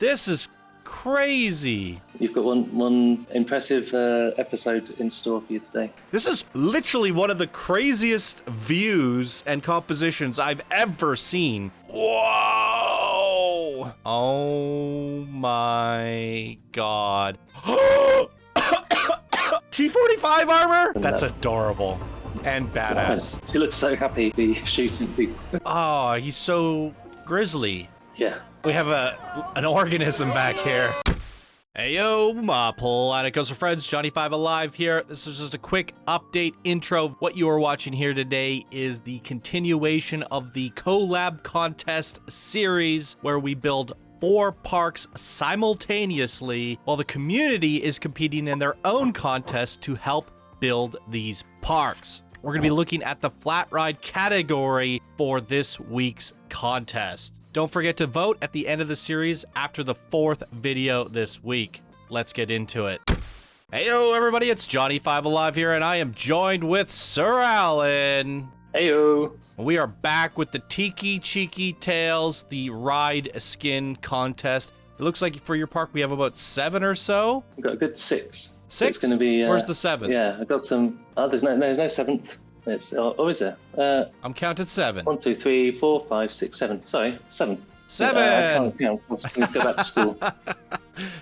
This is crazy. You've got one impressive episode in store for you today. This is literally one of the craziest views and compositions I've ever seen. Whoa! Oh my god. T-45 armor? That's adorable. And badass. She looks so happy to be shooting people. Oh, he's so grizzly. Yeah. We have an organism back here. Hey yo, my Planet for friends, Johnny5 Alive here. This is just a quick update intro. What you are watching here today is the continuation of the collab contest series where we build 4 parks simultaneously while the community is competing in their own contest to help build these parks. We're going to be looking at the Flatride category for this week's contest. Don't forget to vote at the end of the series after the 4th video this week. Let's get into it. Heyo everybody, it's Johnny5 Alive here, and I am joined with SirAlan. Heyo. We are back with the TikiChiki Tales, the ride skin contest. It looks like for your park we have about 7 or so. We've got a good 6. 6? It's going to be. Where's the 7th? Yeah, I've got some. Oh, there's no 7th. It's, oh, is there? I'm counting 7. 1, 2, 3, 4, 5, 6, 7. Sorry, 7. 7. I can't count. I just need to go back to school.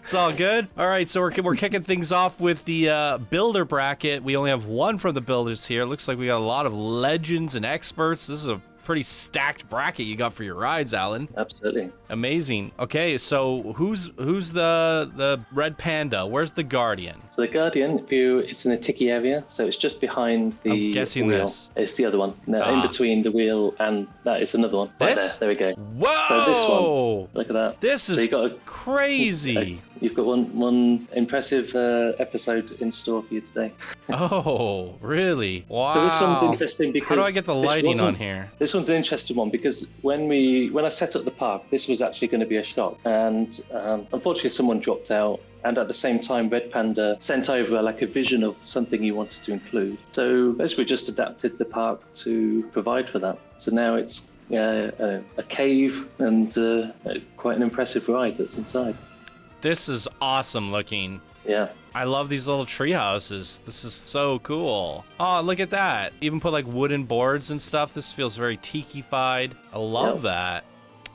It's all good. All right, so we're kicking things off with the builder bracket. We only have 1 from the builders here. Looks like we got a lot of legends and experts. This is a pretty stacked bracket you got for your rides, Alan. Absolutely. Amazing. Okay, so who's the red panda? Where's the guardian? So the guardian, it's in the Tiki area, so it's just behind the I'm guessing wheel. this. It's the other one. No, in between the wheel and that is another one. Right This? there we go. Whoa! So this one, look at that. This is so you got crazy. You've got one impressive episode in store for you today. Oh, really? Wow. So this one's interesting because how do I get the lighting on here? This one's an interesting one because when I set up the park, this was actually going to be a shop, and unfortunately someone dropped out. And at the same time, Red Panda sent over like a vision of something he wanted to include. So basically, just adapted the park to provide for that. So now it's a cave and quite an impressive ride that's inside. This is awesome looking. Yeah. I love these little tree houses. This is so cool. Oh, look at that. Even put like wooden boards and stuff. This feels very tiki-fied. I love that.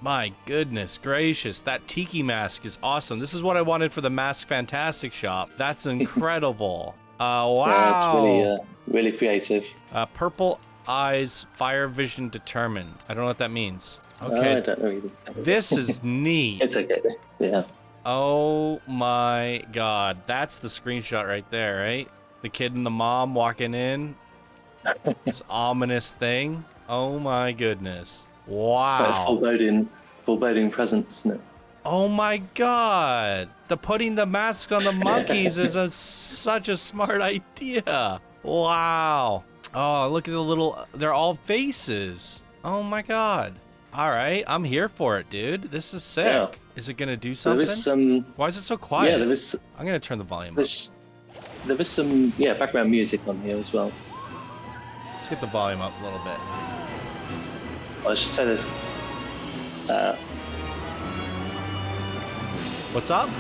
My goodness gracious. That tiki mask is awesome. This is what I wanted for the Mask Fantastic shop. That's incredible. Wow. Yeah, it's really creative. Purple eyes, fire vision determined. I don't know what that means. Okay. I don't know either. This is neat. It's okay. Yeah. Oh my god. That's the screenshot right there, right? The kid and the mom walking in. This ominous thing. Oh my goodness. Wow. Foreboding presence, isn't it? Oh my god. Putting the masks on the monkeys is such a smart idea. Wow. Oh, look at the little, they're all faces. Oh my god. All right, I'm here for it, dude. This is sick. Yeah. Is it gonna do something? There is some. Why is it so quiet? Yeah, there is. I'm gonna turn the volume up. There is some, background music on here as well. Let's get the volume up a little bit. I should say this. What's up?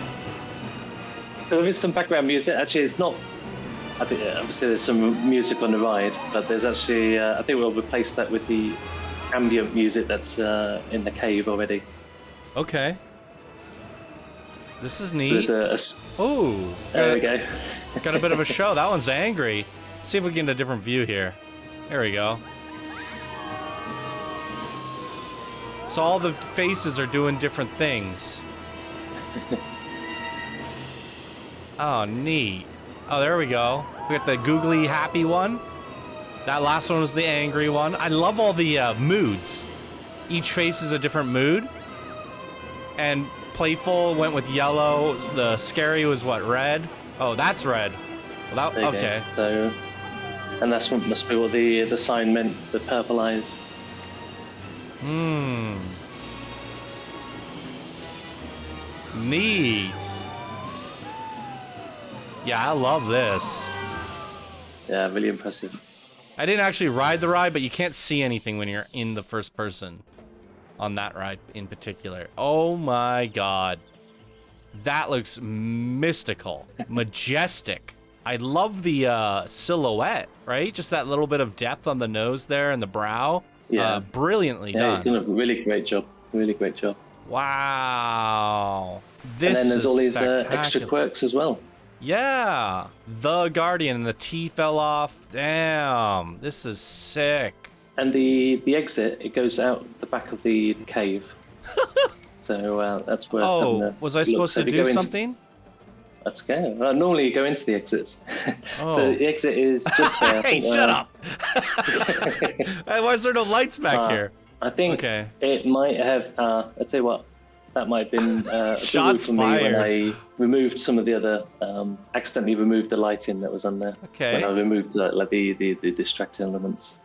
So there is some background music. Actually, it's not. I think obviously there's some music on the ride, but there's actually. I think we'll replace that with the ambient music that's in the cave already. Okay. This is neat. Oh, there we go. Got a bit of a show. That one's angry. Let's see if we can get a different view here. There we go. So all the faces are doing different things. Oh, neat. Oh, there we go. We got the googly happy one. That last one was the angry one. I love all the moods. Each face is a different mood. And playful went with yellow. The scary was what, red? Oh, that's red. Well, that, okay. So, and that's what must be what the sign meant. The purple eyes. Neat. Yeah, I love this. Yeah, really impressive. I didn't actually ride the ride, but you can't see anything when you're in the first person on that ride in particular. Oh my god. That looks mystical, majestic. I love the silhouette, right? Just that little bit of depth on the nose there and the brow. Yeah. Brilliantly Yeah, done. he's done a really great job. Really great job. Wow. This and then there's is all these extra spectacular. quirks as well. Yeah. The Guardian and the T fell off. Damn. This is sick. And the exit, it goes out the back of the cave. So that's worth having a was I look. supposed So to if you do go something? That's okay. Well, normally you go into the exits. Oh. So the exit is just there. Hey, shut up! Hey, why is there no lights back here? I think it might have. I'll tell you what, that might have been a Shots for me when fired. I removed some of the other, accidentally removed the lighting that was on there. Okay. When I removed like the distracting elements.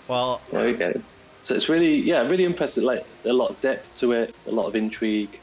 Well, There we go. So it's really, really impressive. Like a lot of depth to it, a lot of intrigue.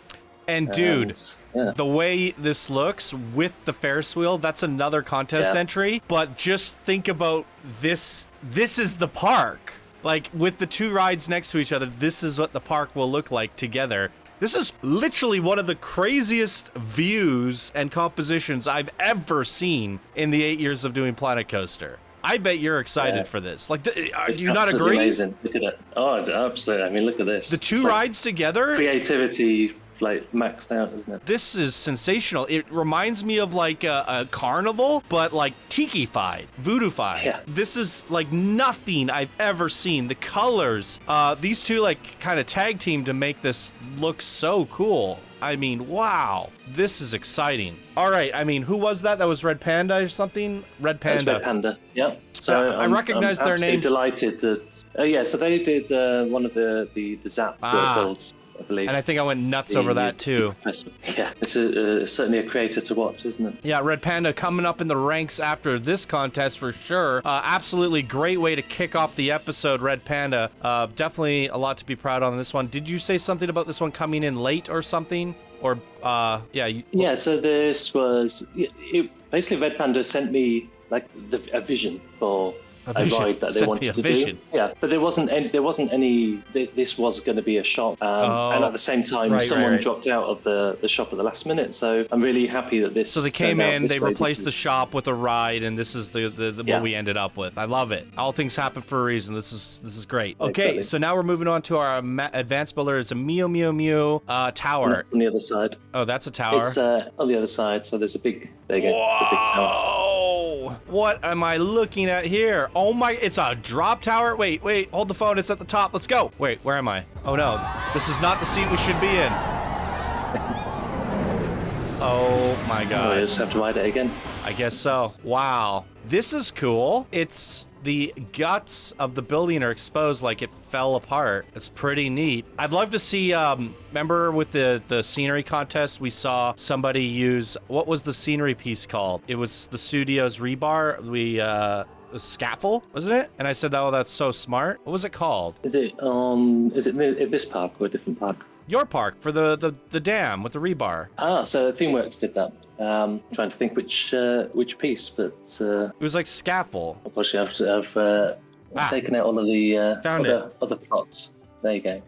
and dude, Yeah. the way this looks with the Ferris wheel, that's another contest entry. But just think about this. This is the park. Like, with the two rides next to each other, this is what the park will look like together. This is literally one of the craziest views and compositions I've ever seen in the 8 years of doing Planet Coaster. I bet you're excited for this. Like, do you not Absolutely agree? Amazing. Look at it. Oh, it's absolutely. I mean, look at this. The two It's like rides together? creativity, like maxed out, isn't it? This is sensational. It reminds me of like a carnival, but like Tiki-fied, Voodoo-fied. Yeah. This is like nothing I've ever seen. The colors, these two like kind of tag team to make this look so cool. I mean, wow, this is exciting. All right, I mean, who was that? That was Red Panda or something? Red That's Panda. Red Panda. Yeah. So I recognize their absolutely names. Delighted that. Yeah. So they did one of the Zap builds, I believe. And I think I went nuts over that too. Yeah, it's certainly a creator to watch, isn't it? Yeah, Red Panda coming up in the ranks after this contest for sure. Absolutely great way to kick off the episode, Red Panda. Definitely a lot to be proud on this one. Did you say something about this one coming in late or something? Or, yeah. Yeah, so this was... basically, Red Panda sent me like a vision for a ride that they wanted to do. Yeah, but there wasn't any. This was going to be a shop, and at the same time, someone dropped out of the shop at the last minute. So I'm really happy that this. So they came in, they replaced the shop with a ride, and this is the what we ended up with. I love it. All things happen for a reason. This is great. Okay, Exactly. so now we're moving on to our advanced builder. It's a Mew tower. And that's on the other side. Oh, that's a tower. It's on the other side. So there's a big. There you go. The big tower. Whoa! What am I looking at here? Oh my, it's a drop tower? Wait, hold the phone, it's at the top, let's go. Wait, where am I? Oh no, this is not the seat we should be in. Oh my god. We just have to ride it again. I guess so. Wow. This is cool. It's the guts of the building are exposed like it fell apart. It's pretty neat. I'd love to see, remember with the scenery contest, we saw somebody use, what was the scenery piece called? It was the studio's rebar. The scaffold, wasn't it? And I said, oh, that's so smart. What was it called? Is it at this park or a different park? Your park for the dam with the rebar. So Themeworks did that. Trying to think which piece, but It was like scaffold. unfortunately I've taken out all of the other plots. There you go.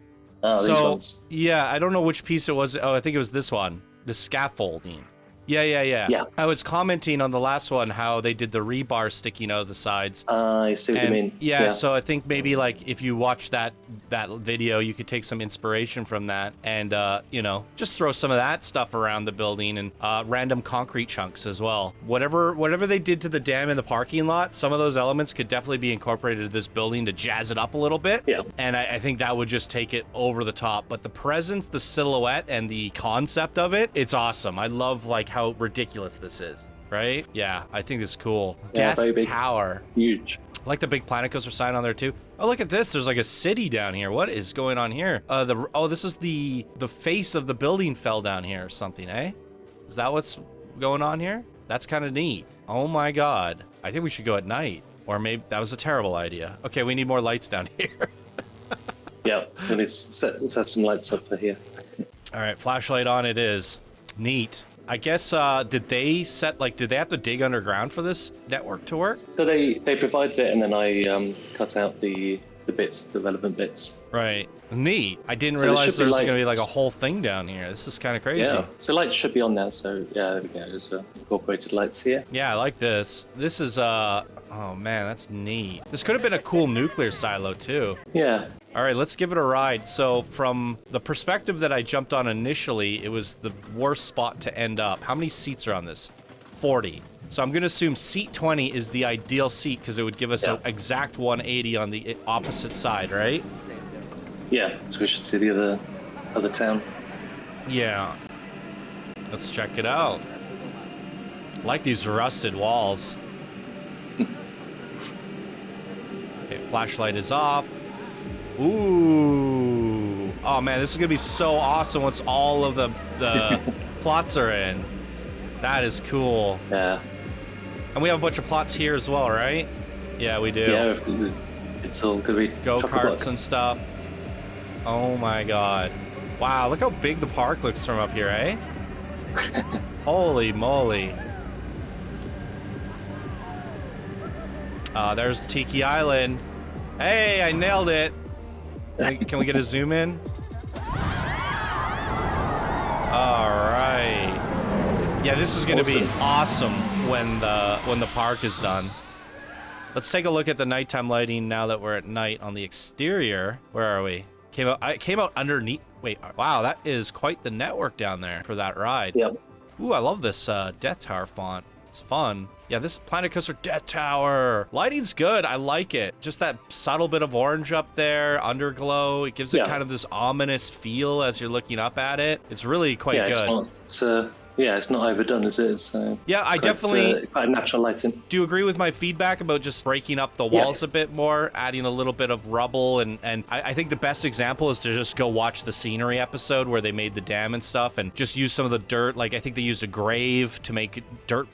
These ones. Yeah, I don't know which piece it was. Oh, I think it was this one, the scaffolding. Yeah. I was commenting on the last one how they did the rebar sticking out of the sides. I see what you mean. Yeah, so I think maybe like if you watch that video, you could take some inspiration from that and, just throw some of that stuff around the building and random concrete chunks as well. Whatever they did to the dam in the parking lot, some of those elements could definitely be incorporated to this building to jazz it up a little bit. Yeah. And I think that would just take it over the top. But the presence, the silhouette, and the concept of it, it's awesome. I love like how ridiculous this is, right? Yeah, I think this is cool. Yeah, Death Tower. Huge. I like the big Planet Coaster sign on there too. Oh, look at this. There's like a city down here. What is going on here? This is the face of the building fell down here or something, eh? Is that what's going on here? That's kind of neat. Oh my god. I think we should go at night. Or maybe that was a terrible idea. Okay, we need more lights down here. Yeah, let's have some lights up for here. All right, flashlight on it is. Neat. I guess, did they have to dig underground for this network to work? So they provided it, and then I cut out the the bits, the relevant bits. Right. Neat. I didn't So realize there was lights. going to be like a whole thing down here. This is kind of crazy. Yeah. So lights should be on now. So yeah, there we go. There's incorporated lights here. Yeah, I like this. This is oh man, that's neat. This could have been a cool nuclear silo too. Yeah. All right, let's give it a ride. So from the perspective that I jumped on initially, it was the worst spot to end up. How many seats are on this? 40. So I'm going to assume seat 20 is the ideal seat because it would give us an exact 180 on the opposite side, right? Yeah, so we should see the other town. Yeah. Let's check it out. I like these rusted walls. Okay, flashlight is off. Ooh. Oh man, this is gonna be so awesome once all of the plots are in. That is cool. Yeah. And we have a bunch of plots here as well, right? Yeah, we do. Yeah, it's all gonna be Go-karts and stuff. Oh my god. Wow, look how big the park looks from up here, eh? Holy moly. There's Tiki Island. Hey, I nailed it. Can we get a zoom in? All right. Yeah, this is going to be awesome when the park is done. Let's take a look at the nighttime lighting now that we're at night on the exterior. Where are we? I came out underneath. Wait, wow, that is quite the network down there for that ride. Yep. Ooh, I love this Death Tower font. It's fun. Yeah, this Planet Coaster Death Tower. Lighting's good. I like it. Just that subtle bit of orange up there, underglow. It gives it kind of this ominous feel as you're looking up at it. It's really quite good. It's not overdone, is it? So yeah, I definitely quite natural lighting. Do you agree with my feedback about just breaking up the walls a bit more, adding a little bit of rubble? And I think the best example is to just go watch the scenery episode where they made the dam and stuff and just use some of the dirt. Like I think they used a grave to make dirt,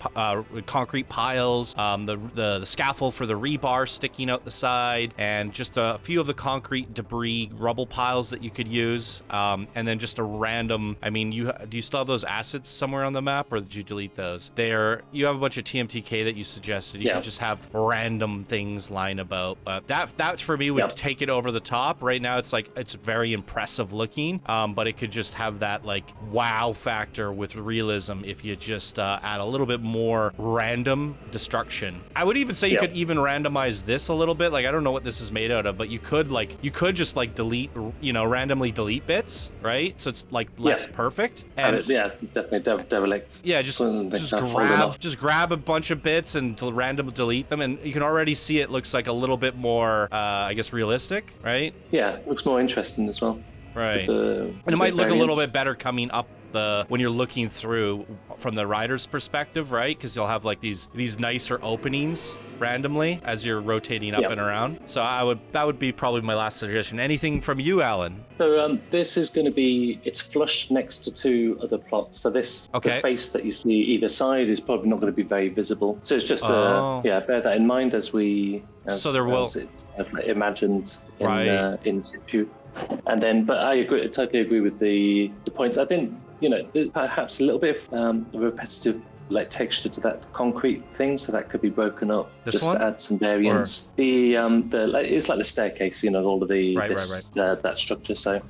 concrete piles, the scaffold for the rebar sticking out the side, and just a few of the concrete debris rubble piles that you could use. And then just a random, I mean, do you still have those assets somewhere on the map, or did you delete those? You have a bunch of TMTK that you suggested. You could just have random things lying about. But that for me would take it over the top. Right now, it's very impressive looking, but it could just have that like wow factor with realism if you just add a little bit more random destruction. I would even say you could even randomize this a little bit. Like I don't know what this is made out of, but you could just like delete, randomly delete bits, right? So it's like less perfect. And definitely derelict. Yeah, just grab a bunch of bits and randomly delete them, and you can already see it looks like a little bit more, I guess, realistic, right? Yeah, it looks more interesting as well. Right. And it might look a little bit better coming up when you're looking through from the rider's perspective, right? Because you'll have like these nicer openings randomly as you're rotating up and around. So that would be probably my last suggestion. Anything from you, Alan? So this is going to be, it's flush next to two other plots. So the face that you see either side is probably not going to be very visible. So it's just bear that in mind as it's imagined in situ. And then, but I totally agree with the point. I think perhaps a little bit of repetitive like texture to that concrete thing, so that could be broken up to add some variance. It's like the staircase, all of that structure. So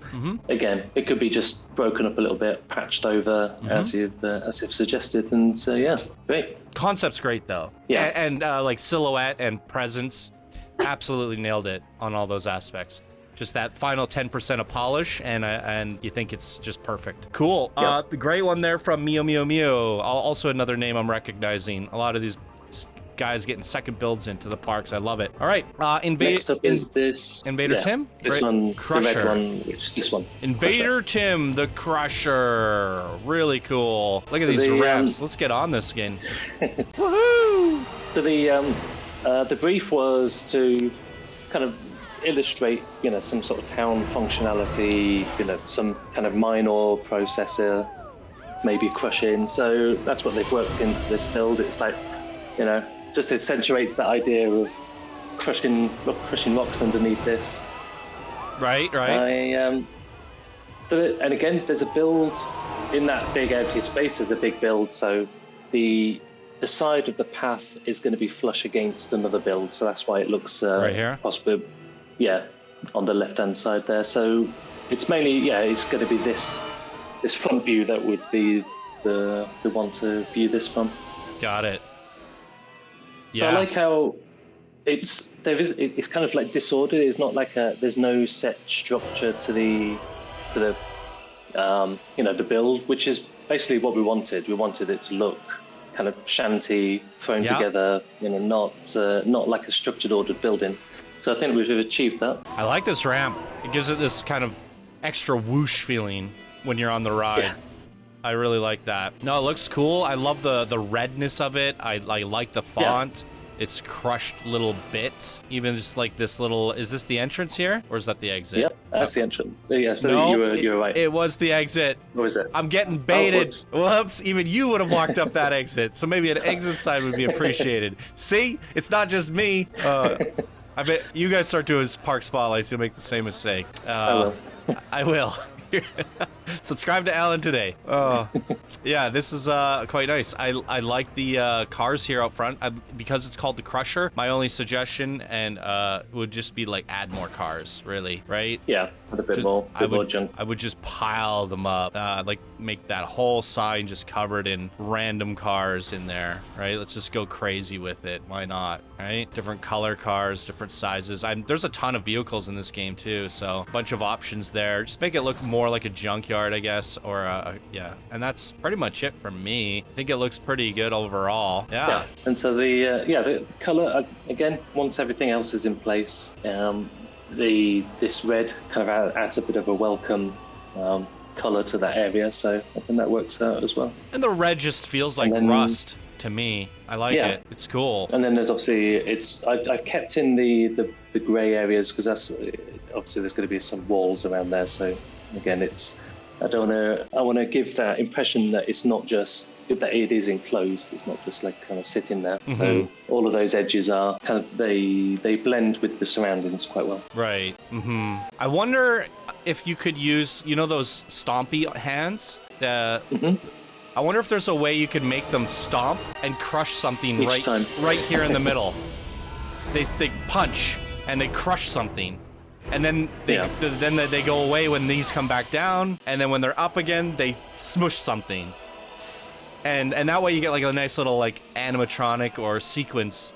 again, it could be just broken up a little bit, patched over as you've suggested, and so great. Concept's great though. Yeah, and like silhouette and presence, absolutely nailed it on all those aspects. Just that final 10% of polish, and you think it's just perfect. Cool. The great one there from Mio Mio Mio. Also another name I'm recognizing. A lot of these guys getting second builds into the parks. I love it. All right. Next up is this Invader Tim. This one, Crusher. The red one, which this one. Invader Crusher. Tim, the Crusher. Really cool. Look at these reps. Let's get on this again. Woohoo! So the brief was to kind of illustrate, some sort of town functionality, some kind of minor processor, maybe crushing. So that's what they've worked into this build. It's like, just accentuates that idea of crushing rocks underneath this. Right. And again, there's a build in that big empty space. There's a big build, so the side of the path is going to be flush against another build. So that's why it looks right here. Possibly. yeah, on the left-hand side there. So it's mainly, yeah, it's going to be this front view that would be the one to view this from. Got it. Yeah. But I like how it's kind of like disordered. It's not like there's no set structure to the the build, which is basically what we wanted. We wanted it to look kind of shanty, thrown together, not like a structured, ordered building. So I think we've achieved that. I like this ramp. It gives it this kind of extra whoosh feeling when you're on the ride. Yeah. I really like that. No, it looks cool. I love the redness of it. I like the font. Yeah. It's crushed little bits. Even just like this little, is this the entrance here? Or is that the exit? Yep, that's the entrance. Yeah, so no, you were right. It was the exit. What was it? I'm getting baited. Oh, whoops. Even you would have walked up that exit. So maybe an exit sign would be appreciated. See? It's not just me. I bet you guys start doing park spotlights, you'll make the same mistake. I will. Subscribe to Alan today. Oh, yeah, this is quite nice. I like the cars here out front. Because it's called the Crusher, my only suggestion would just be like add more cars, really, right? Yeah, a bit more junk. I would just pile them up, like make that whole sign just covered in random cars in there, right? Let's just go crazy with it. Why not, right? Different color cars, different sizes. There's a ton of vehicles in this game too, so a bunch of options there. Just make it look more like a junkyard, I guess, or yeah. And that's pretty much it for me. I think it looks pretty good overall. Yeah. And so the color again, once everything else is in place, this red kind of adds a bit of a welcome color to that area, so I think that works out as well. And the red just feels like rust to me. I like it. It's cool. And then there's obviously I've kept in the gray areas because that's obviously there's going to be some walls around there. So again, I want to give that impression that it's not just that it is enclosed. It's not just like kind of sitting there. Mm-hmm. So all of those edges are kind of they blend with the surroundings quite well. Right. Mm-hmm. I wonder if you could use those stompy hands. I wonder if there's a way you could make them stomp and crush something right here in the middle. They punch and they crush something. And then they go away when these come back down, and then when they're up again, they smush something. And that way you get like a nice little like animatronic or sequence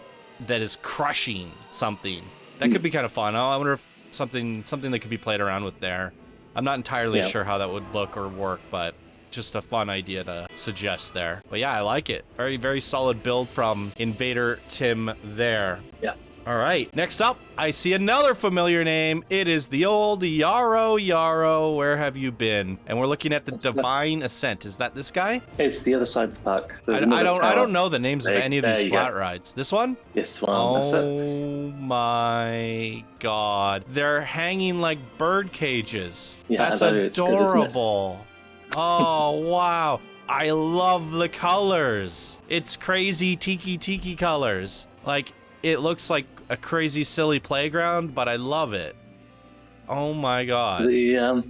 that is crushing something. That could be kind of fun. I wonder if something that could be played around with there. I'm not entirely sure how that would look or work, but just a fun idea to suggest there. But yeah, I like it. Very, very solid build from Invader Tim there. Yeah. All right, next up, I see another familiar name. It is the old Yarrow, where have you been? And we're looking at the Divine Ascent. Is that this guy? It's the other side of the park. I don't know the names of any of these flat rides. This one? This one. Oh my God. They're hanging like bird cages. Yeah, that's adorable. Oh, wow. I love the colors. It's crazy tiki colors. Like, it looks like a crazy, silly playground, but I love it. Oh my God. The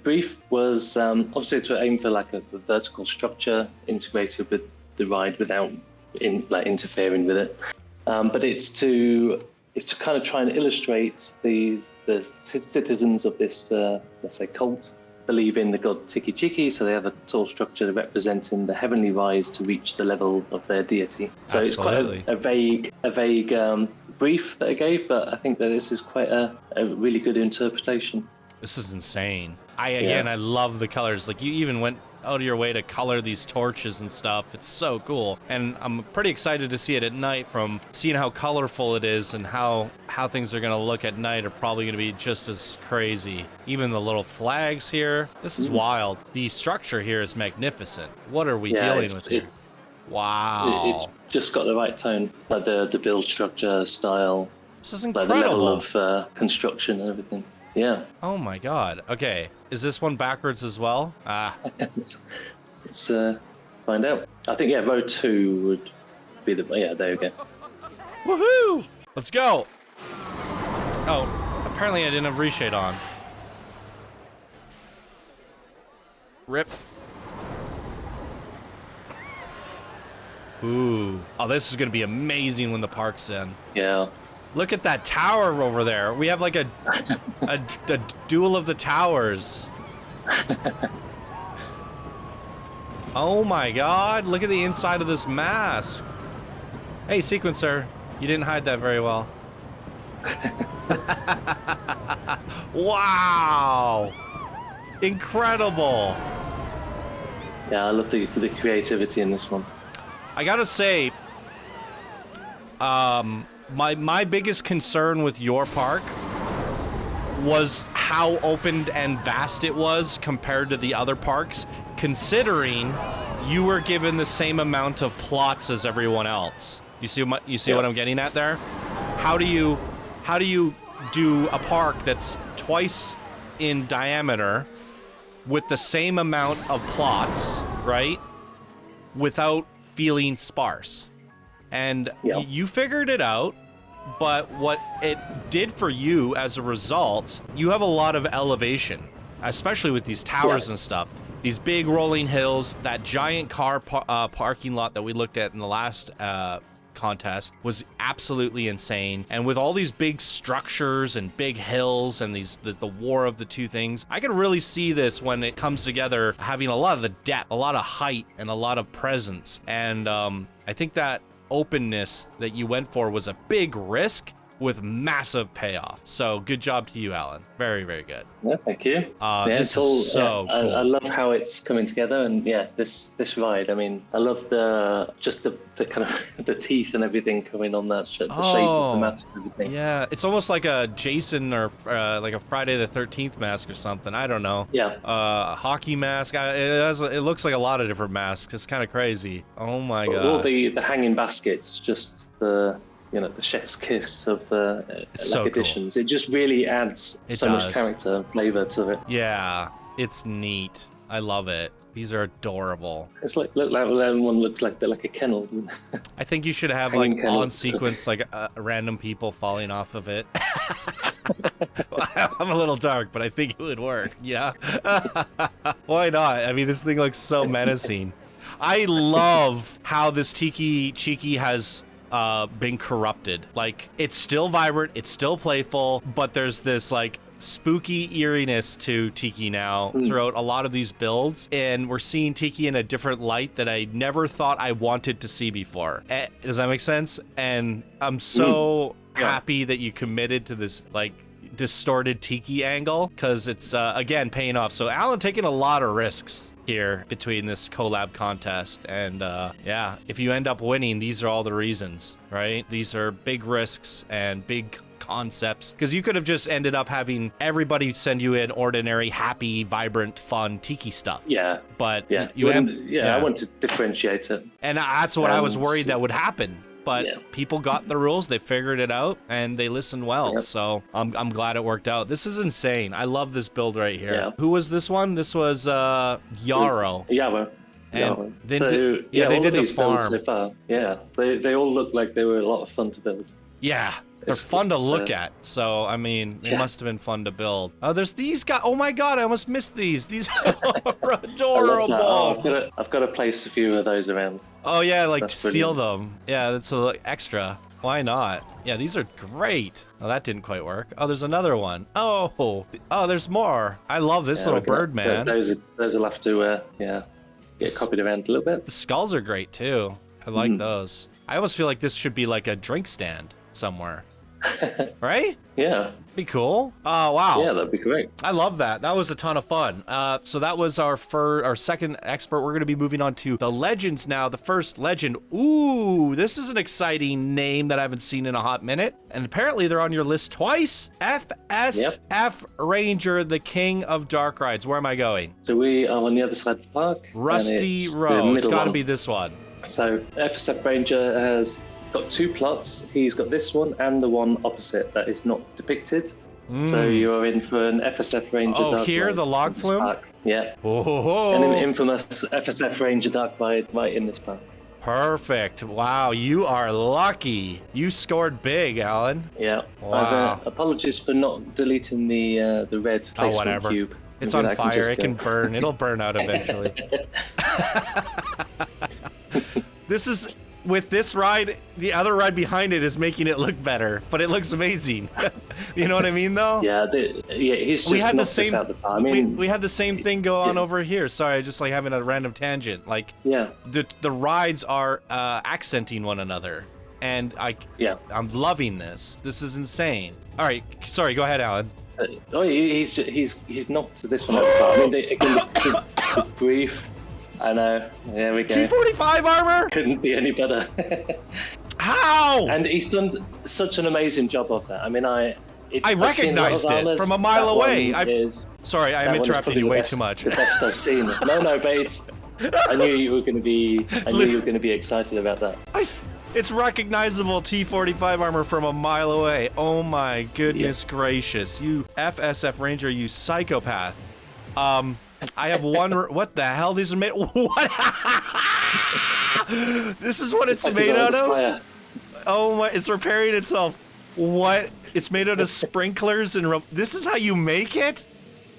brief was obviously to aim for like a vertical structure integrated with the ride without interfering with it. But it's to kind of try and illustrate the citizens of this let's say cult believe in the god TikiChiki, so they have a tall structure representing the heavenly rise to reach the level of their deity. So Absolutely. It's quite a vague brief that I gave, but I think that this is quite a really good interpretation. This is insane. I love the colors. Like, you even went out of your way to color these torches and stuff. It's so cool. And I'm pretty excited to see it at night. From seeing how colorful it is and how things are going to look at night are probably going to be just as crazy. Even the little flags here. This is wild. The structure here is magnificent. What are we dealing with here? Wow. It's just got the right tone. Like the build structure, style. This is incredible. Like the level of construction and everything. Yeah. Oh my God. Okay. Is this one backwards as well? Let's find out. I think row 2 would be there you go. Woohoo! Let's go. Oh, apparently I didn't have reshade on. Rip. Ooh. Oh, this is gonna be amazing when the park's in. Yeah. Look at that tower over there. We have like a duel of the towers. Oh my god, look at the inside of this mask. Hey, Sequencer, you didn't hide that very well. Wow! Incredible! Yeah, I love the creativity in this one. I gotta say, my biggest concern with your park was how open and vast it was compared to the other parks, considering you were given the same amount of plots as everyone else. You see what I'm getting at there? How do you do a park that's twice in diameter with the same amount of plots, right? Without feeling sparse. And you figured it out, but what it did for you as a result, you have a lot of elevation, especially with these towers and stuff. These big rolling hills, that giant car parking lot that we looked at in the last contest was absolutely insane. And with all these big structures and big hills and the war of the two things, I can really see this when it comes together having a lot of the depth, a lot of height, and a lot of presence. And I think that openness that you went for was a big risk with massive payoff. So good job to you, Alan. Very, very good. Yeah, thank you. This is so cool. I love how it's coming together, and this ride. I mean, I love the kind of the teeth and everything coming on that shape of the mask and everything. Yeah, it's almost like a Jason or like a Friday the 13th mask or something. I don't know. Yeah. Hockey mask. It looks like a lot of different masks. It's kind of crazy. Oh my god. All the hanging baskets, just the chef's kiss of additions. Cool. It just really adds much character and flavor to it. Yeah, it's neat. I love it. These are adorable. It's like one looks like a kennel. Doesn't it? I think you should have like on sequence like random people falling off of it. I'm a little dark, but I think it would work. Yeah. Why not? I mean, this thing looks so menacing. I love how this TikiChiki has been corrupted. Like, it's still vibrant, it's still playful, but there's this like spooky eeriness to Tiki now throughout a lot of these builds, and we're seeing Tiki in a different light that I never thought I wanted to see before. Does that make sense? And I'm so happy that you committed to this like distorted Tiki angle, because it's again paying off. So Alan taking a lot of risks here between this collab contest, and yeah, if you end up winning, these are all the reasons, right? These are big risks and big concepts, because you could have just ended up having everybody send you in ordinary, happy, vibrant, fun Tiki stuff. Yeah, but I want to differentiate it, and that's what I was worried that would happen. But people got the rules, they figured it out, and they listened well. Yep. So I'm glad it worked out. This is insane. I love this build right here. Yeah. Who was this one? This was Yarrow. Yarrow. And they did the farm. So far. Yeah, they all look like they were a lot of fun to build. Yeah. They're fun to look at, so I mean, it must have been fun to build. Oh, there's these guys. Oh my god, I almost missed these. These are adorable. I've got to place a few of those around. Oh yeah, like steal them. Yeah, that's a extra. Why not? Yeah, these are great. Oh, that didn't quite work. Oh, there's another one. Oh, there's more. I love this little bird, man. Those will have to get copied around a little bit. The skulls are great too. I like those. I almost feel like this should be like a drink stand somewhere. Right? Yeah. Be cool. Oh, wow. Yeah, that'd be great. I love that. That was a ton of fun. So that was our second expert. We're going to be moving on to the legends now. The first legend. Ooh, this is an exciting name that I haven't seen in a hot minute. And apparently they're on your list twice. FSF Ranger, the king of dark rides. Where am I going? So we are on the other side of the park. Rusty Row. It's got to be this one. So FSF Ranger has got two plots. He's got this one and the one opposite that is not depicted. So you're in for an FSF Ranger dark here, ride the log flume? Park. Yeah. Oh. And an infamous FSF Ranger dark ride right in this park. Perfect. Wow, you are lucky. You scored big, Alan. Yeah. Wow. Apologies for not deleting the red placement cube. It's on fire. It can burn. It'll burn out eventually. This is with this ride, the other ride behind it is making it look better, but it looks amazing. You know what I mean, though? Yeah, he's just knocked us out the park. I mean, we had the same thing go on over here. Sorry, just like having a random tangent. Like, yeah, the rides are accenting one another, and I'm loving this. This is insane. All right, sorry, go ahead, Alan. Oh, he's knocked this one out the park. I mean, again, the brief. I know. There we go. T45 armor couldn't be any better. How? And he's done such an amazing job of that. I mean, I recognized it from a mile away. Sorry, I'm interrupting you way too much. The best I've seen. No, Bates. I knew you were going to be excited about that. It's recognizable T45 armor from a mile away. Oh my goodness gracious. You FSF Ranger, you psychopath. I have one. What the hell? These are made. What? This is what it's made out of? Oh my! It's repairing itself. What? It's made out of sprinklers and. This is how you make it?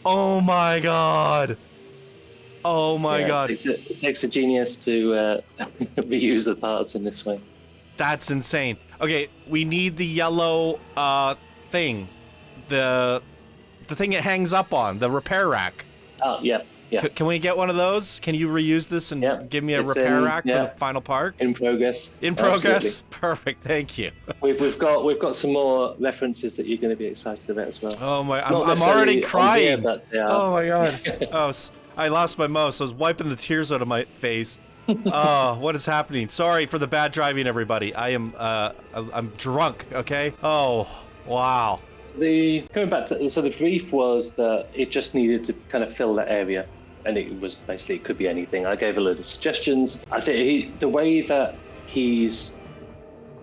Oh my god. Oh my god. It takes a genius to reuse the parts in this way. That's insane. Okay, we need the yellow thing. The thing it hangs up on, the repair rack. Oh, yeah. Can we get one of those? Can you reuse this and give me a repair rack for the final park? In progress. In progress? Absolutely. Perfect, thank you. We've got some more references that you're going to be excited about as well. Oh my, I'm already crying. But oh my god. Oh, I lost my mouse. I was wiping the tears out of my face. Oh, what is happening? Sorry for the bad driving, everybody. I'm drunk, okay? Oh, wow. Going back to, so the brief was that it just needed to kind of fill that area, and it was basically, it could be anything. I gave a load of suggestions. I think the way that he's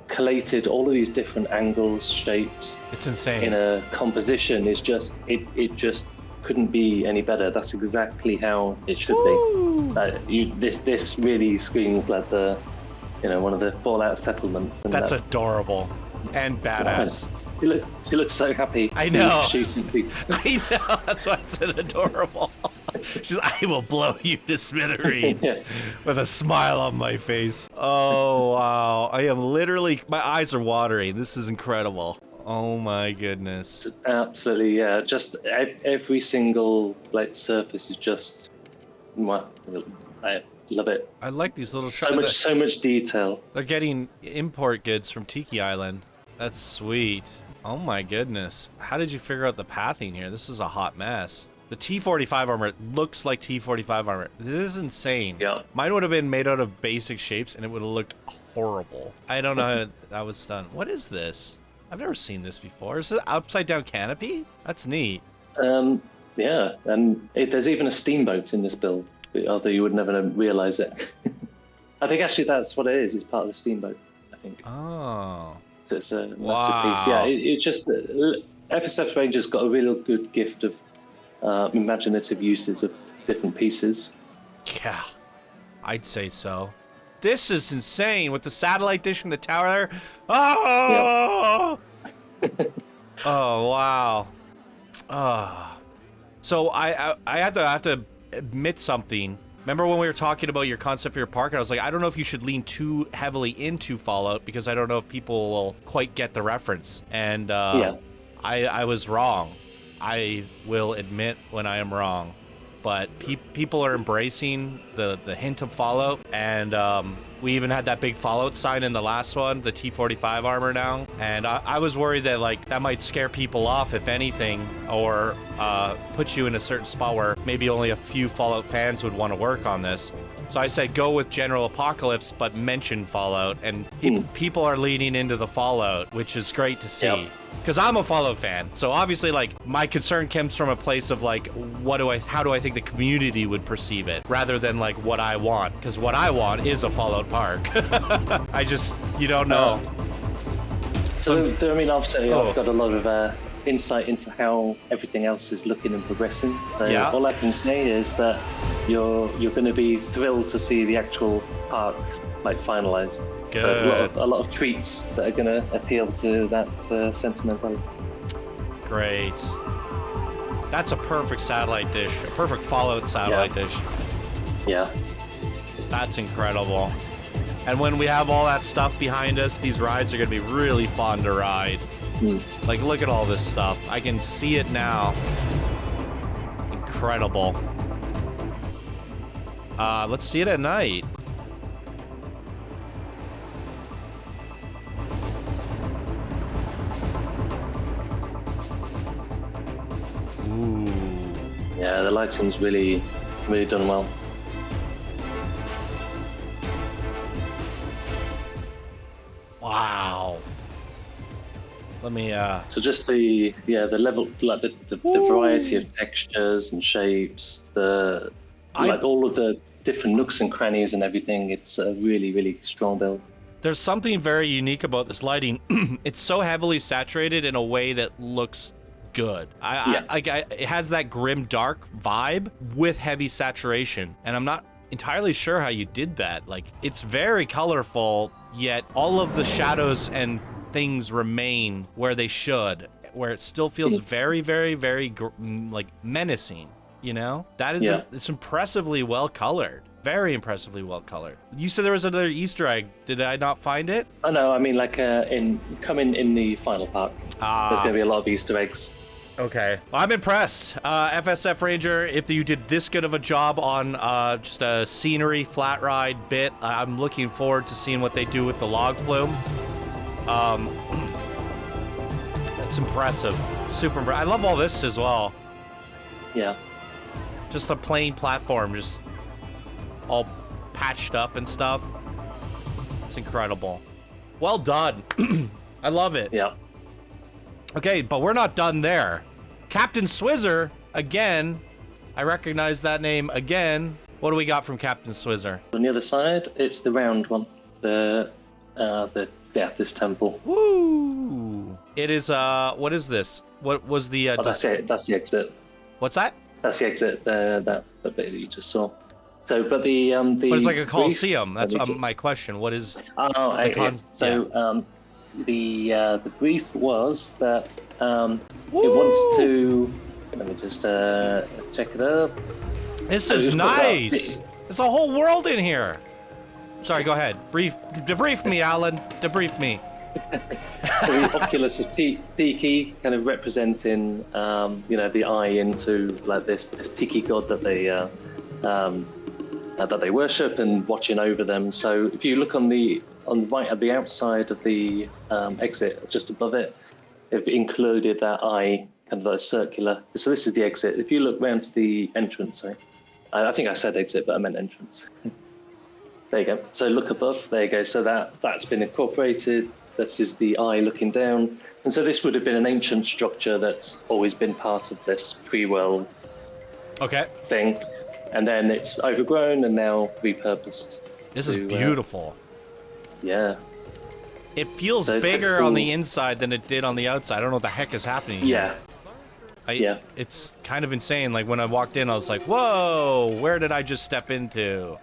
collated all of these different angles, shapes, it's insane. In a composition is just it just couldn't be any better. That's exactly how it should be. This really screams like one of the Fallout settlements. That's adorable and badass. She looks so happy. I know. Shooting people. I know. That's why it's adorable. She's, I will blow you to smithereens with a smile on my face. Oh, wow. I am literally, my eyes are watering. This is incredible. Oh my goodness. It's absolutely, yeah. Just every single surface is just, I love it. I like these little shots. So much detail. They're getting import goods from Tiki Island. That's sweet. Oh my goodness. How did you figure out the pathing here? This is a hot mess. The T45 armor looks like T45 armor. This is insane. Yeah. Mine would have been made out of basic shapes and it would have looked horrible. I don't know how that was done. What is this? I've never seen this before. Is it an upside down canopy? That's neat. Yeah, and there's even a steamboat in this build, although you would never realize it. I think actually that's what it is. It's part of the steamboat, I think. Oh. So it's a massive piece. Yeah, it's just FSF Ranger's got a real good gift of imaginative uses of different pieces. Yeah, I'd say so. This is insane with the satellite dish in the tower there. Oh! Yep. Oh, wow. Oh. So I have to admit something. Remember when we were talking about your concept for your park? And I was like, I don't know if you should lean too heavily into Fallout because I don't know if people will quite get the reference. And I was wrong. I will admit when I am wrong. But people are embracing the hint of Fallout, and we even had that big Fallout sign in the last one, the T45 armor now, and I was worried that that might scare people off, if anything, or put you in a certain spot where maybe only a few Fallout fans would want to work on this. So I said go with General Apocalypse, but mention Fallout, and people are leaning into the Fallout, which is great to see. Yep. Because I'm a Fallout fan, so obviously, my concern comes from a place of, how do I think the community would perceive it, rather than, what I want, because what I want is a Fallout park. You don't know. Obviously, I've got a lot of insight into how everything else is looking and progressing, so all I can say is that you're going to be thrilled to see the actual park, finalized. Good. So a lot of tweets that are going to appeal to that sentimentality. Great. That's a perfect satellite dish. A perfect Fallout satellite dish. Yeah. That's incredible. And when we have all that stuff behind us, these rides are going to be really fun to ride. Like, look at all this stuff. I can see it now. Incredible. Let's see it at night. Ooh. Yeah, the lighting's really done well. Wow. Let me So just the level, like the variety of textures and shapes, like all of the different nooks and crannies and everything. It's a really strong build. There's something very unique about this lighting. It's so heavily saturated in a way that looks good. It has that grim dark vibe with heavy saturation, and I'm not entirely sure how you did that. Like, it's very colorful, yet all of the shadows and things remain where they should, where it still feels very like menacing, you know? That is it's impressively well colored. Very impressively well colored. You said there was another Easter egg. Did I not find it? Oh no, I mean, like coming in the final park, there's going to be a lot of Easter eggs. Okay. Well, I'm impressed. FSF Ranger, if you did this good of a job on just a scenery flat ride bit, I'm looking forward to seeing what they do with the log flume. It's impressive. Super impressive. I love all this as well. Yeah. Just a plain platform, just all patched up and stuff. It's incredible. Well done. I love it. Yeah. Okay, but we're not done there. Captain Swizzer, again. I recognize that name again. What do we got from Captain Swizzer? On the other side, it's the round one. This temple. Woo! It is, what is this? What was the, that's it. That's the exit. What's that? That's the exit, that bit that you just saw. So, but the But it's like a coliseum. That's my question. What is the brief was that it wants to. Let me just check it up. This is nice. There's a whole world in here. Sorry, go ahead. Debrief me, Alan. Debrief me. The oculus of Tiki, kind of representing, the eye into like this Tiki god that they worship and watching over them. So if you look on the right at the outside of the exit, just above it, they've included that eye, kind of like circular. So this is the exit. If you look round to the entrance, I think I said exit, but I meant entrance. There you go. So look above. There you go. So that's been incorporated. This is the eye looking down. And so this would have been an ancient structure that's always been part of this pre-world thing. And then it's overgrown and now repurposed. This is beautiful. Yeah. It feels bigger on the inside than it did on the outside. I don't know what the heck is happening here. It's kind of insane. Like when I walked in, I was like, whoa, where did I just step into?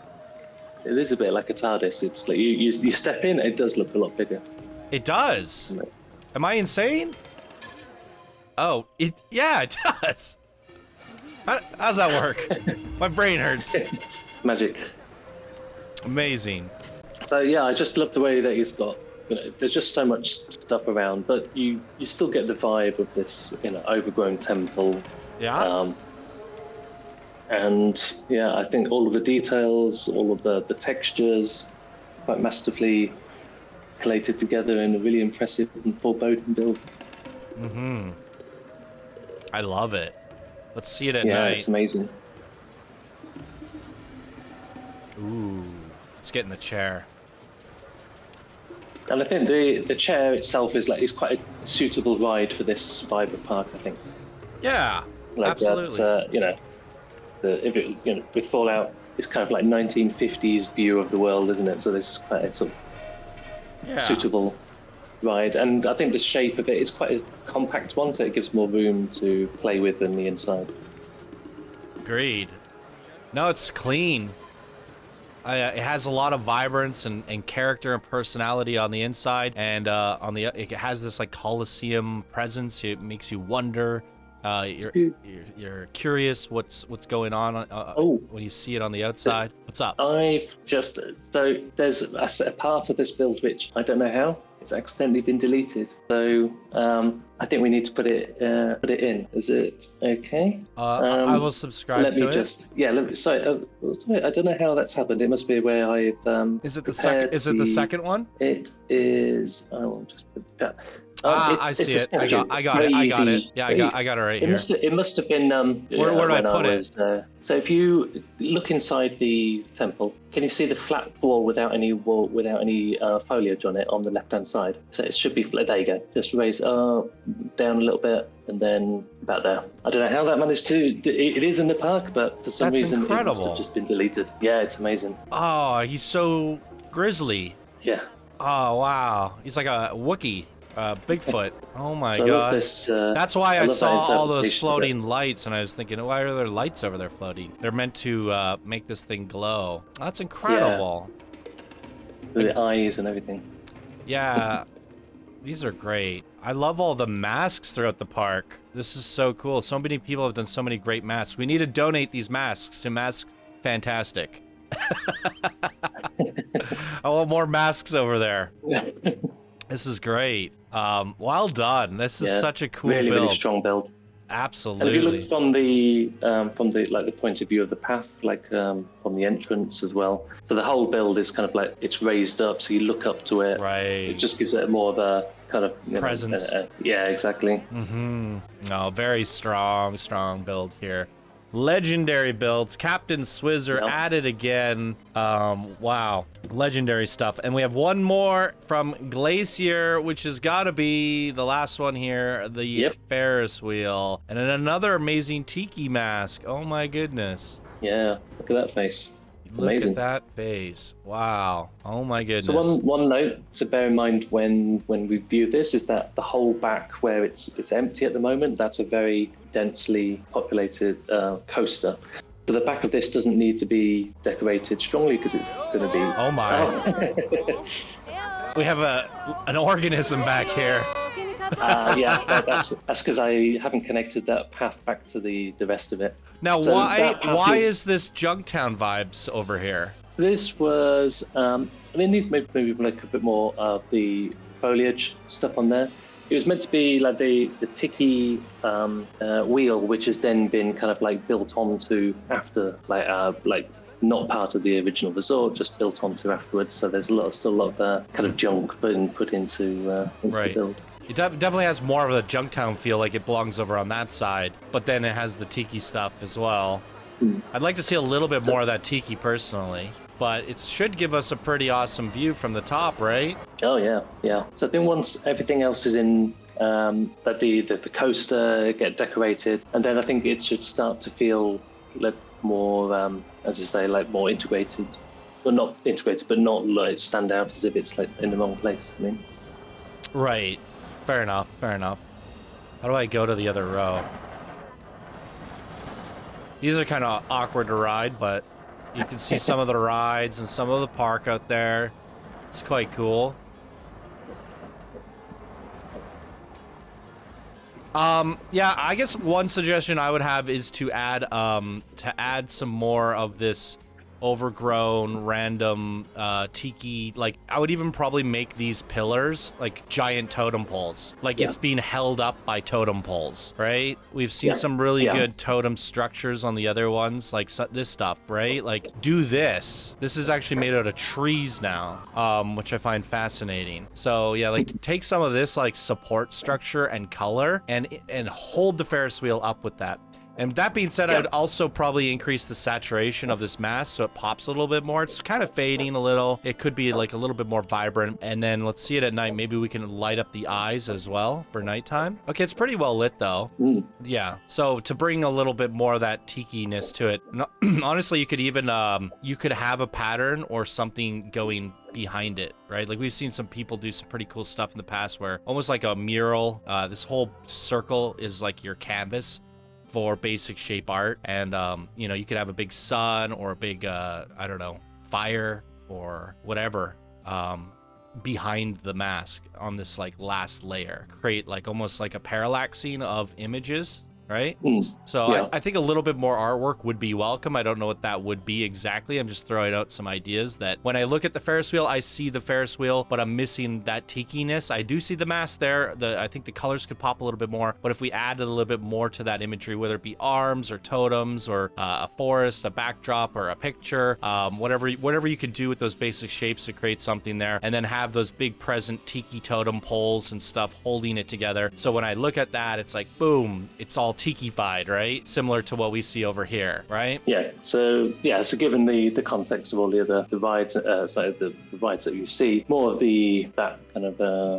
It is a bit like a TARDIS. It's like you step in, it does look a lot bigger. It does. Am I insane? Oh, it does. How's that work? My brain hurts. Magic. Amazing. So yeah, I just love the way that he's got. There's just so much stuff around, but you still get the vibe of this, overgrown temple. Yeah. And yeah, I think all of the details, all of the textures, quite masterfully collated together in a really impressive and foreboding build. Mm-hmm. I love it. Let's see it at night. Yeah, it's amazing. Ooh, let's get in the chair. And I think the chair itself is quite a suitable ride for this vibe of park, I think. Yeah, absolutely. With Fallout, it's kind of like 1950s view of the world, isn't it? So this is quite a sort of suitable ride. And I think the shape of it is quite a compact one, so it gives more room to play with than the inside. Agreed. No, it's clean. It has a lot of vibrance and character and personality on the inside, and it has this like Colosseum presence. It makes you wonder You're curious what's going on when you see it on the outside. What's up? So there's a part of this build which I don't know how it's accidentally been deleted. So I think we need to put it in. Is it okay? I will subscribe to it. Sorry, I don't know how that's happened. It must be where I've. Is it the second? Is it the second one? It is. I will just put that. I see it. I got it. Yeah, I got it right here. It must have been. Where do I put it? So if you look inside the temple, can you see the flat wall without any foliage on it on the left-hand side? So it should be flat. There you go. Just raise down a little bit, and then about there. I don't know how that managed to. It is in the park, but for some reason incredible. It must have just been deleted. Yeah, it's amazing. Oh, he's so grizzly. Yeah. Oh wow, he's like a Wookiee. Bigfoot. Oh my so god. That's why I saw all those floating lights, and I was thinking, why are there lights over there floating? They're meant to make this thing glow. That's incredible. Yeah. The eyes and everything. Yeah. These are great. I love all the masks throughout the park. This is so cool. So many people have done so many great masks. We need to donate these masks to Mask Fantastic. I want more masks over there. This is great. Well done. This is such a cool build. Really strong build. Absolutely. And if you look from the point of view of the path, from the entrance as well. So the whole build is kind of like it's raised up, so you look up to it. Right. It just gives it more of a kind of presence. Yeah, exactly. Mm-hmm. No, very strong build here. Legendary builds. Captain Swizzer added again. Wow. Legendary stuff. And we have one more from Glacier, which has got to be the last one here. The Ferris wheel. And then another amazing Tiki mask. Oh my goodness. Yeah. Look at that face. Look at that face. Wow. Oh my goodness. So one note to bear in mind when we view this is that the whole back where it's empty at the moment, that's a very densely populated coaster. So the back of this doesn't need to be decorated strongly because it's going to be... Oh my. We have an organism back here. That's because I haven't connected that path back to the rest of it. Now, so why is this Junktown vibes over here? This was, maybe like a bit more of the foliage stuff on there. It was meant to be like the Tiki wheel, which has then been kind of like built onto after, like not part of the original resort, just built onto afterwards. So there's still a lot of kind of junk being put into the build. It definitely has more of a Junktown feel, like it belongs over on that side, but then it has the Tiki stuff as well. I'd like to see a little bit more of that Tiki personally, but it should give us a pretty awesome view from the top, right? Oh yeah. So I think once everything else is in, that the coaster get decorated, and then I think it should start to feel like more, as I say, like more integrated. Well, not integrated, but not like stand out as if it's like in the wrong place. I mean. Right. Fair enough. How do I go to the other row? These are kind of awkward to ride, but you can see some of the rides and some of the park out there. It's quite cool. Yeah, I guess one suggestion I would have is to add some more of this overgrown random Tiki. Like I would even probably make these pillars like giant totem poles, like it's being held up by totem poles, right? We've seen some really good totem structures on the other ones, like this stuff, right? Like do this is actually made out of trees now, which I find fascinating. So yeah, like take some of this like support structure and color and hold the Ferris wheel up with that. And that being said, I would also probably increase the saturation of this mask so it pops a little bit more. It's kind of fading a little. It could be like a little bit more vibrant. And then let's see it at night. Maybe we can light up the eyes as well for nighttime. Okay, it's pretty well lit though. Yeah. So to bring a little bit more of that tiki-ness to it. Honestly, you could even you could have a pattern or something going behind it, right? Like we've seen some people do some pretty cool stuff in the past where almost like a mural, this whole circle is like your canvas for basic shape art, and you know, you could have a big sun or a big I don't know, fire or whatever behind the mask on this like last layer, create like almost like a parallaxing of images right? So yeah. I think a little bit more artwork would be welcome. I don't know what that would be exactly. I'm just throwing out some ideas that when I look at the Ferris wheel, I see the Ferris wheel, but I'm missing that tiki-ness. I do see the mask there. I think the colors could pop a little bit more, but if we added a little bit more to that imagery, whether it be arms or totems or a forest, a backdrop, or a picture, whatever you could do with those basic shapes to create something there, and then have those big present tiki totem poles and stuff holding it together. So when I look at that, it's like, boom, it's all tiki-fied, right? Similar to what we see over here, right? Yeah. So given the context of all the other rides, the rides that you see, more of that kind of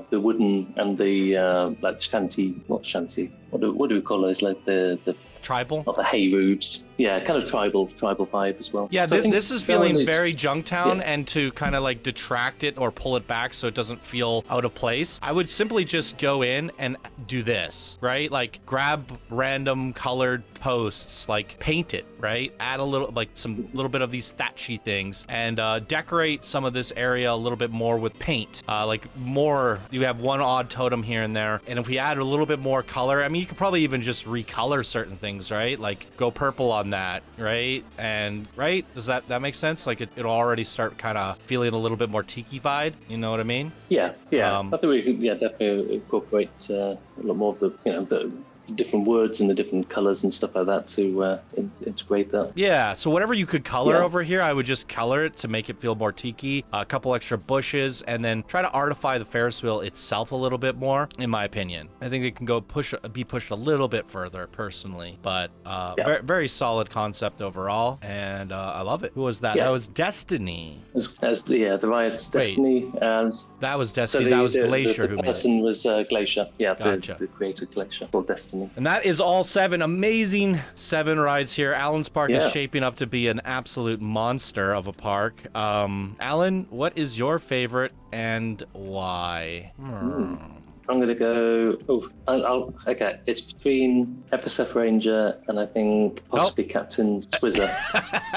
the wooden and the like not shanty. What do we call those? Like the tribal, not the hay roofs. Yeah, kind of tribal vibe as well. Yeah, so this is feeling very Junktown, and to kind of like detract it or pull it back so it doesn't feel out of place, I would simply just go in and do this, right? Like grab random colored posts, like paint it, right? Add a little, like some little bit of these thatchy things, and decorate some of this area a little bit more with paint. Like more, you have one odd totem here and there, and if we add a little bit more color, I mean, you could probably even just recolor certain things, right? Like go purple on that, right? And right, does that make sense? Like it'll already start kind of feeling a little bit more tiki-fied, you know what I mean? Yeah. I think we could definitely incorporate a lot more of the different words and the different colors and stuff like that to integrate that. Yeah, so whatever you could color over here, I would just color it to make it feel more tiki. A couple extra bushes, and then try to artify the Ferris wheel itself a little bit more, in my opinion. I think it can be pushed a little bit further, personally, but very, very solid concept overall, and I love it. Who was that? That was Destiny. The ride's Destiny. That was Destiny. That was Glacier who made it. The person was Glacier. Yeah, gotcha. the creator Glacier called Destiny. And that is all 7 amazing 7 rides here. Alan's Park is shaping up to be an absolute monster of a park. Alan, what is your favorite and why? I'm going to go... okay, it's between FSF Ranger and I think possibly Captain Swizzer.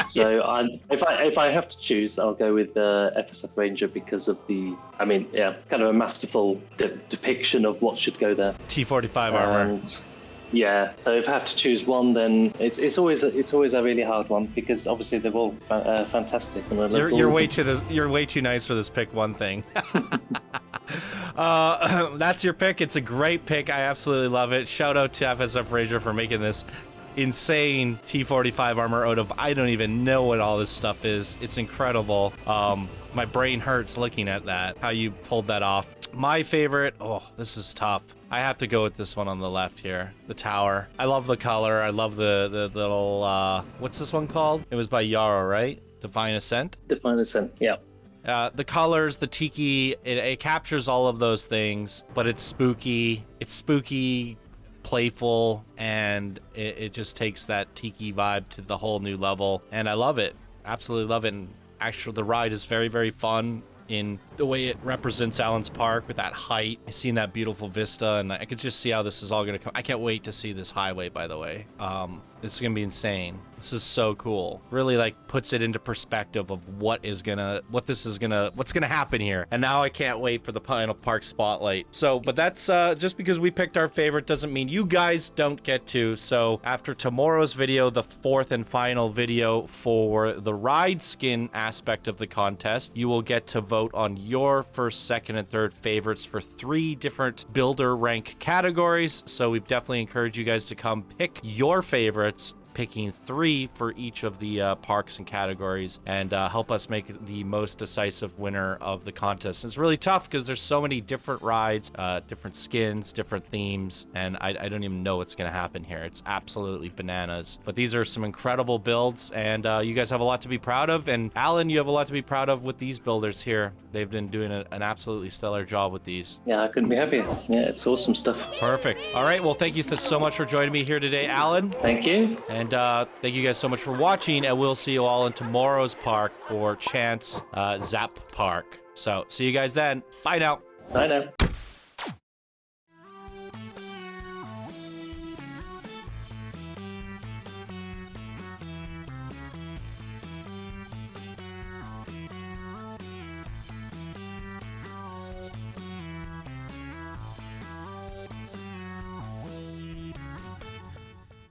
So if I have to choose, I'll go with FSF Ranger because of kind of a masterful depiction of what should go there. T45 armor. Yeah, so if I have to choose one, then it's always a really hard one because obviously they're all fantastic. And you're way too nice for this pick one thing. That's your pick. It's a great pick. I absolutely love it. Shout out to FSF Ranger for making this insane T45 armor out of, I don't even know what all this stuff is. It's incredible. My brain hurts looking at that, how you pulled that off. My favorite, this is tough. I have to go with this one on the left here, the tower. I love the color. I love the little, what's this one called? It was by Yarrow, right? Divine Ascent? Divine Ascent, yeah. The colors, the tiki, it captures all of those things, but it's spooky. It's spooky, playful, and it just takes that tiki vibe to the whole new level. And I love it. Absolutely love it. And actually, the ride is very, very fun in the way it represents Alan's Park with that height, seeing that beautiful vista, and I could just see how this is all going to come. I can't wait to see this highway, by the way. This is going to be insane. This is so cool. Really like puts it into perspective of what's going to happen here. And now I can't wait for the final park spotlight. So, but that's just because we picked our favorite doesn't mean you guys don't get to. So after tomorrow's video, the 4th and final video for the ride skin aspect of the contest, you will get to vote on your first, second, and third favorites for 3 different builder rank categories. So we definitely encourage you guys to come pick your favorites, picking 3 for each of the parks and categories, and help us make the most decisive winner of the contest. It's really tough because there's so many different rides, different skins, different themes, and I don't even know what's going to happen here. It's absolutely bananas. But these are some incredible builds, and you guys have a lot to be proud of. And Alan, you have a lot to be proud of with these builders here. They've been doing an absolutely stellar job with these. Yeah, I couldn't be happier. Yeah, it's awesome stuff. Perfect. All right, well, thank you so much for joining me here today, Alan. Thank you. And thank you guys so much for watching, and we'll see you all in tomorrow's park for Chance Zap Park. So see you guys then. Bye now. Bye now.